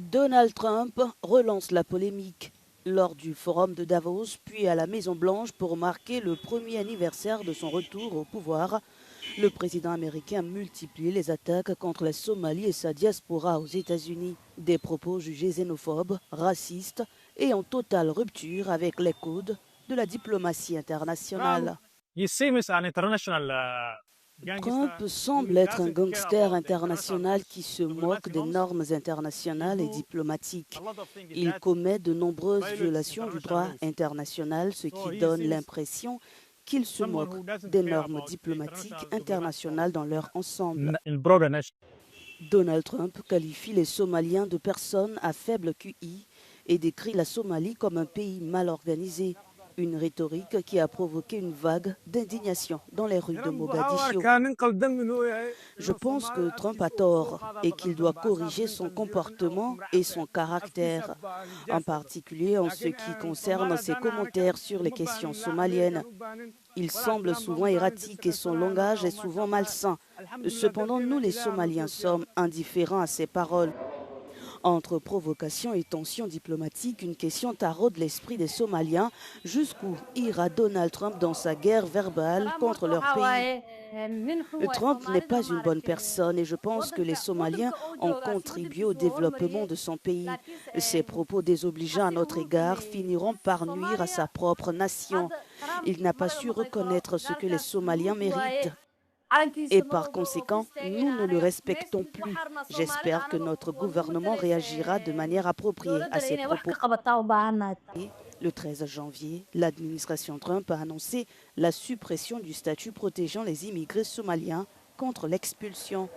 Donald Trump relance la polémique lors du forum de Davos, puis à la Maison-Blanche pour marquer le premier anniversaire de son retour au pouvoir. Le président américain multiplie les attaques contre la Somalie et sa diaspora aux États-Unis. Des propos jugés xénophobes, racistes et en totale rupture avec les codes de la diplomatie internationale. Trump semble être un gangster international qui se moque des normes internationales et diplomatiques. Il commet de nombreuses violations du droit international, ce qui donne l'impression qu'il se moque des normes diplomatiques internationales dans leur ensemble. Donald Trump qualifie les Somaliens de personnes à faible QI et décrit la Somalie comme un pays mal organisé. Une rhétorique qui a provoqué une vague d'indignation dans les rues de Mogadiscio. Je pense que Trump a tort et qu'il doit corriger son comportement et son caractère, en particulier en ce qui concerne ses commentaires sur les questions somaliennes. Il semble souvent erratique et son langage est souvent malsain. Cependant, nous les Somaliens sommes indifférents à ses paroles. Entre provocation et tension diplomatique, une question taraude l'esprit des Somaliens. Jusqu'où ira Donald Trump dans sa guerre verbale contre leur pays? Trump n'est pas une bonne personne et je pense que les Somaliens ont contribué au développement de son pays. Ses propos désobligeants à notre égard finiront par nuire à sa propre nation. Il n'a pas su reconnaître ce que les Somaliens méritent. Et par conséquent, nous ne le respectons plus. J'espère que notre gouvernement réagira de manière appropriée à ces propos. Le 13 janvier, l'administration Trump a annoncé la suppression du statut protégeant les immigrés somaliens contre l'expulsion.